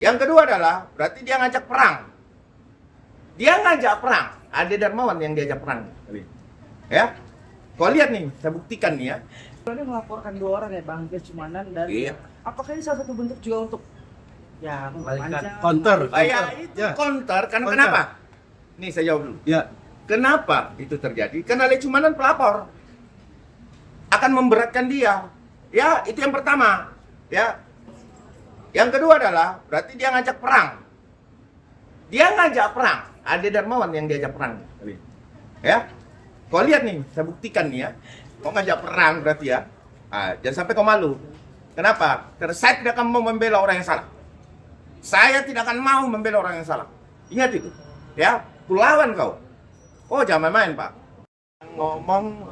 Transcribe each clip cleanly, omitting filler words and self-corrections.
Yang kedua adalah berarti dia ngajak perang. Dia ngajak perang. Ade Darmawan yang diajak perang. Ya. Kau lihat nih, saya buktikan nih ya. Dia melaporkan 2 orang ya, Bang Cumanan dan Iya. apakah ini salah satu bentuk juga untuk ya memperpanjang Counter. Ya, itu Ya. counter. Karena Counter. kenapa? Nih saya jawab dulu. Ya, Kenapa itu terjadi? Karena Lecumanan pelapor akan memberatkan dia. Ya, itu yang pertama. Ya. Yang kedua adalah berarti dia ngajak perang. Dia ngajak perang. Ade Darmawan yang diajak perang. Ya. Kau lihat nih, saya buktikan nih ya. Kau ngajak perang berarti ya. Jangan sampai kau malu. Kenapa? Karena saya tidak akan mau membela orang yang salah. Saya tidak akan mau membela orang yang salah. Ingat itu. Ya, kulawan kau. Oh, jangan main-main, Pak. Ngomong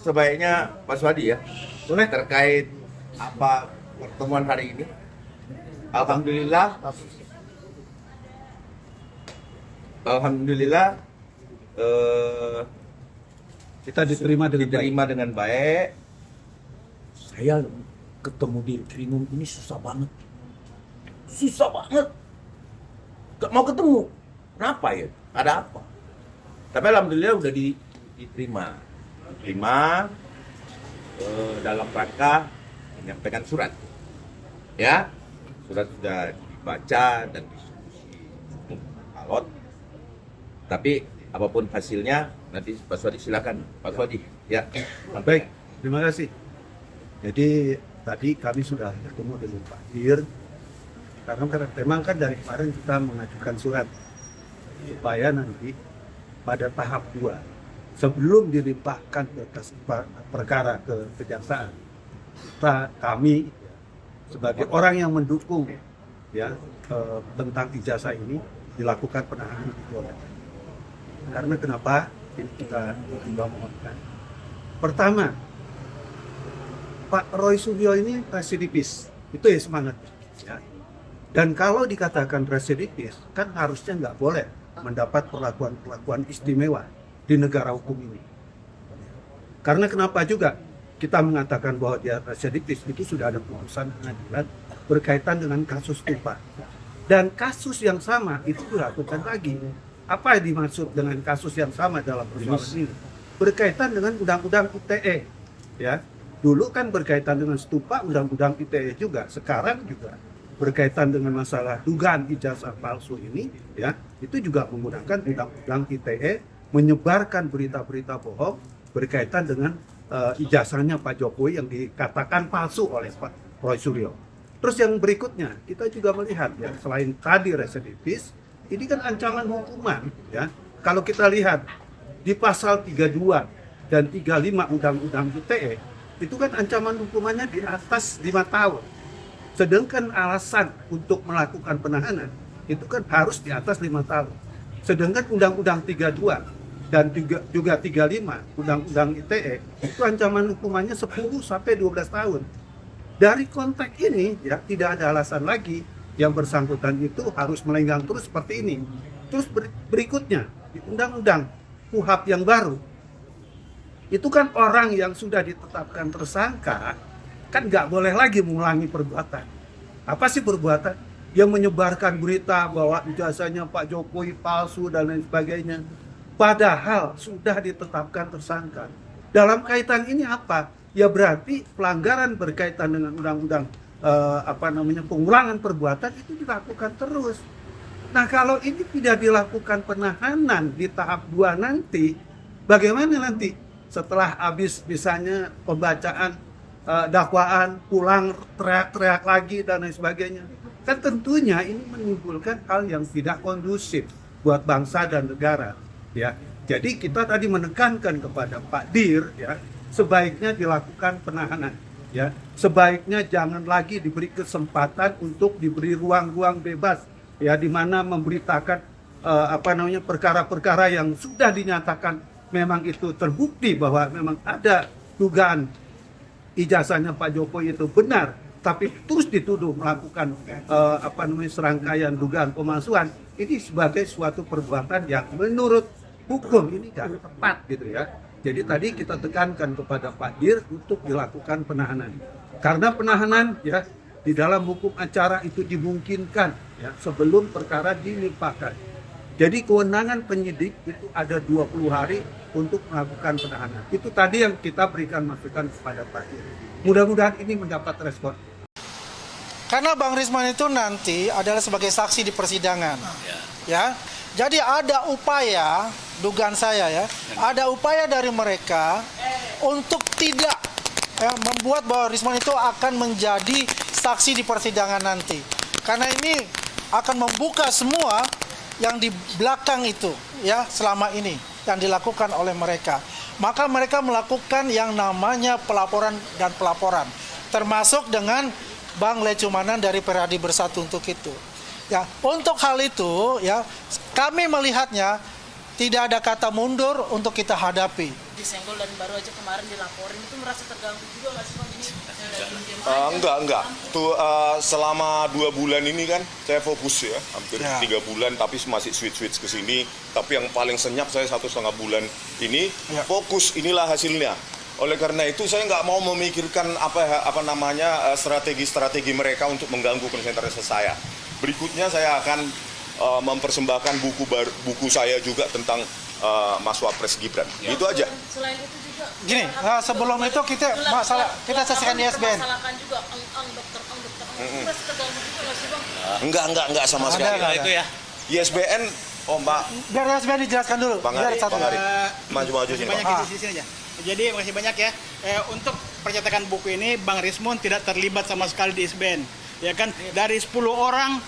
sebaiknya Pak Swadi ya. boleh. Terkait apa pertemuan hari ini. Alhamdulillah. Alhamdulillah Kita diterima dengan baik. diterima dengan baik. Saya ketemu di Trinum ini susah banget. Susah banget. Gak mau ketemu. Kenapa ya? Ada apa? Tapi alhamdulillah udah diterima. Diterima dalam rangka menyampaikan surat. Ya. Surat sudah dibaca dan diskusi alot. Tapi apapun hasilnya nanti Pak Swadi silakan. Pak Swadi. Ya. Baik, terima kasih. Jadi tadi kami sudah bertemu dengan Pak Dir. Karena memang kan dari kemarin kita mengajukan surat supaya nanti pada tahap 2 sebelum dilimpahkan perkara ke kejaksaan, kami sebagai orang yang mendukung ya tentang ijazah ini dilakukan penahanan di Polda. Karena kenapa ini kita juga mohonkan. Pertama, Pak Roy Suryo ini residivis, itu ya semangat. Ya. Dan kalau dikatakan residivis, kan harusnya nggak boleh mendapat perlakuan istimewa di negara hukum ini. Karena kenapa juga kita mengatakan bahwa dia residivis, itu sudah ada putusan pengadilan berkaitan dengan kasus tumpah. Dan kasus yang sama itu dilakukan lagi. Apa yang dimaksud dengan kasus yang sama dalam persoalan ini? Berkaitan dengan Undang-Undang ITE. Ya, dulu kan berkaitan dengan stupa Undang-Undang ITE juga. Sekarang juga berkaitan dengan masalah dugaan ijazah palsu ini, ya, itu juga menggunakan Undang-Undang ITE, menyebarkan berita-berita bohong berkaitan dengan ijazahnya Pak Jokowi yang dikatakan palsu oleh Pak Roy Suryo. Terus yang berikutnya, kita juga melihat ya, selain tadi residivis, ini kan ancaman hukuman, ya. Kalau kita lihat di pasal 32 dan 35 Undang-Undang ITE, itu kan ancaman hukumannya di atas 5 tahun. Sedangkan alasan untuk melakukan penahanan itu kan harus di atas 5 tahun. Sedangkan Undang-Undang 32 dan juga 35 Undang-Undang ITE itu ancaman hukumannya 10 sampai 12 tahun. Dari konteks ini ya tidak ada alasan lagi yang bersangkutan itu harus melenggang terus seperti ini. Terus berikutnya di Undang-Undang KUHP yang baru itu kan orang yang sudah ditetapkan tersangka kan nggak boleh lagi mengulangi perbuatan. Apa sih perbuatan? Yang menyebarkan berita bahwa ijazahnya Pak Jokowi palsu dan lain sebagainya. Padahal sudah ditetapkan tersangka. Dalam kaitan ini apa? Ya berarti pelanggaran berkaitan dengan undang-undang pengulangan perbuatan itu dilakukan terus. Nah kalau ini tidak dilakukan penahanan di tahap 2 nanti, bagaimana nanti setelah habis misalnya pembacaan dakwaan, pulang teriak-teriak lagi dan lain sebagainya. Kan tentunya ini menimbulkan hal yang tidak kondusif buat bangsa dan negara. Ya, jadi kita tadi menekankan kepada Pak Dir, ya, sebaiknya dilakukan penahanan. Ya, sebaiknya jangan lagi diberi kesempatan untuk diberi ruang-ruang bebas, ya, di mana memberitakan perkara-perkara yang sudah dinyatakan memang itu terbukti bahwa memang ada dugaan ijazahnya Pak Jokowi itu benar, tapi terus dituduh melakukan serangkaian dugaan pemalsuan, ini sebagai suatu perbuatan yang menurut hukum ini tidak tepat gitu ya. Jadi tadi kita tekankan kepada Pak Dir untuk dilakukan penahanan. Karena penahanan ya di dalam hukum acara itu dimungkinkan ya, sebelum perkara dilimpahkan. Jadi kewenangan penyidik itu ada 20 hari untuk melakukan penahanan. Itu tadi yang kita berikan masukan kepada Pak Dir. Mudah-mudahan ini mendapat respon. Karena Bang Risman itu nanti adalah sebagai saksi di persidangan. Ya. Jadi ada upaya, dugaan saya ya, ada upaya dari mereka untuk tidak membuat bahwa Risman itu akan menjadi saksi di persidangan nanti. Karena ini akan membuka semua yang di belakang itu ya selama ini yang dilakukan oleh mereka. Maka mereka melakukan yang namanya pelaporan dan pelaporan, termasuk dengan Bang Lecumanan dari Peradi Bersatu untuk itu. Ya, untuk hal itu ya kami melihatnya tidak ada kata mundur untuk kita hadapi. Disenggol dan baru aja kemarin dilaporin, itu merasa terganggu juga nggak sih Bang ini? Enggak. Tuh selama 2 bulan ini kan saya fokus ya, hampir 3 bulan tapi masih switch ke sini. Tapi yang paling senyap saya 1,5 bulan ini fokus, inilah hasilnya. Oleh karena itu saya nggak mau memikirkan strategi mereka untuk mengganggu konsentrasi saya. Berikutnya saya akan mempersembahkan buku saya juga tentang Mas Wapres Gibran. Itu aja. Selain itu juga Gini, sebelum itu kita saksikan di SBN. masalahkan juga dokter. Itu merasa terganggu juga nggak sih Bang? Enggak sama sekali. Ada. Itu ya. ISBN, Mbak. Biar SBN dijelaskan dulu. Bang Ari, maju sini. Banyak di sini aja. Jadi makasih banyak ya. Untuk percetakan buku ini Bang Rismon tidak terlibat sama sekali di ISBN. Ya kan, dari 10 orang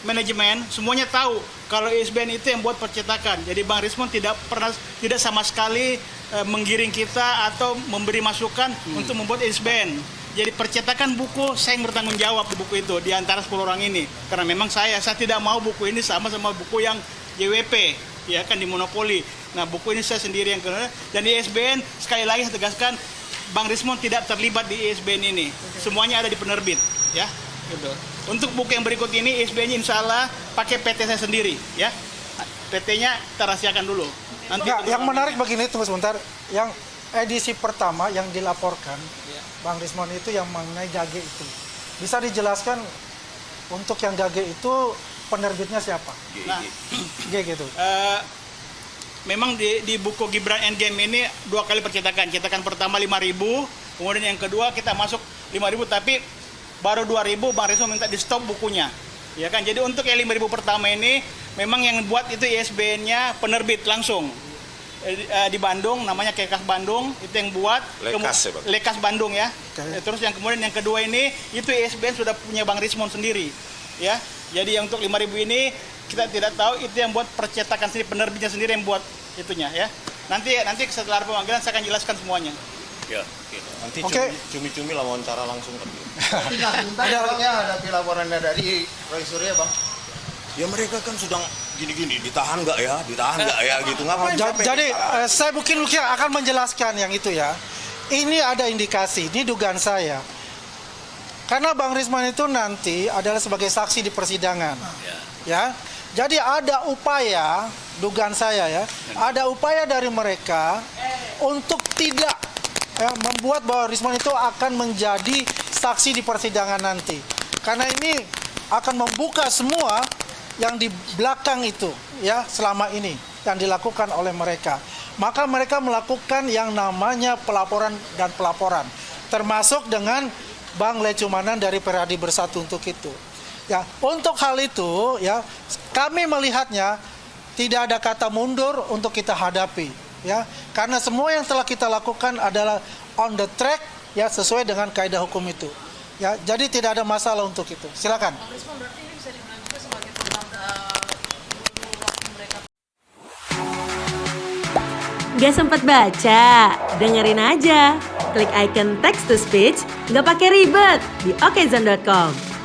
manajemen semuanya tahu kalau ISBN itu yang buat percetakan. Jadi Bang Rismon tidak sama sekali menggiring kita atau memberi masukan untuk membuat ISBN. Jadi percetakan buku saya yang bertanggung jawab di buku itu di antara 10 orang ini. Karena memang saya tidak mau buku ini sama buku yang JWP, ya kan, di monopoli. Nah, buku ini saya sendiri yang kena. Dan di ISBN sekali lagi saya tegaskan Bang Rismon tidak terlibat di ISBN ini. Semuanya ada di penerbit, ya. Gitu. Untuk buku yang berikut ini ISBN-nya insya Allah pakai PT saya sendiri, ya. PT-nya kita rahasiakan dulu. Nanti yang menarik begini, tunggu sebentar. Yang edisi pertama yang dilaporkan Bang Rismon itu yang mengenai Gage itu. Bisa dijelaskan untuk yang Gage itu penerbitnya siapa? Nah, G gitu. Memang di buku Gibran Endgame ini 2 kali percetakan. Cetakan pertama 5.000, kemudian yang kedua kita masuk 5.000, tapi baru 2.000 Bang Rismon minta di stop bukunya. Ya kan, jadi untuk yang 5.000 pertama ini memang yang buat itu ISBN-nya penerbit langsung. Di Bandung, namanya Kekas Bandung, itu yang buat. Lekas Bandung ya. Terus yang kemudian yang kedua ini itu ISBN sudah punya Bang Rismon sendiri. Ya. Jadi yang untuk 5.000 ini kita tidak tahu, itu yang buat percetakan sendiri, penerbitnya sendiri yang buat itunya ya. Nanti setelah pemanggilan saya akan jelaskan semuanya. Ya, nanti cumi-cumi lah wawancara langsung kan. Ada laporannya dari Roy Surya, Bang. Ya mereka kan sudah gini-gini, ditahan nggak ya gitu. Ngapain? Jadi saya mungkin akan menjelaskan yang itu ya. Ini ada indikasi, ini dugaan saya. Karena Bang Risman itu nanti adalah sebagai saksi di persidangan. Ya. Jadi ada upaya, dugaan saya ya, ada upaya dari mereka untuk tidak membuat bahwa Risman itu akan menjadi saksi di persidangan nanti. Karena ini akan membuka semua yang di belakang itu ya selama ini yang dilakukan oleh mereka. Maka mereka melakukan yang namanya pelaporan dan pelaporan, termasuk dengan Bang Lecumanan dari Peradi Bersatu untuk itu. Ya, untuk hal itu ya kami melihatnya tidak ada kata mundur untuk kita hadapi ya. Karena semua yang telah kita lakukan adalah on the track ya, sesuai dengan kaidah hukum itu. Ya, jadi tidak ada masalah untuk itu. Silakan. Bang Rismon, berarti ini bisa dibilang juga sebagai waktu mereka. Gak sempat baca? Dengerin aja. Klik icon text to speech, nggak pakai ribet di okezone.com.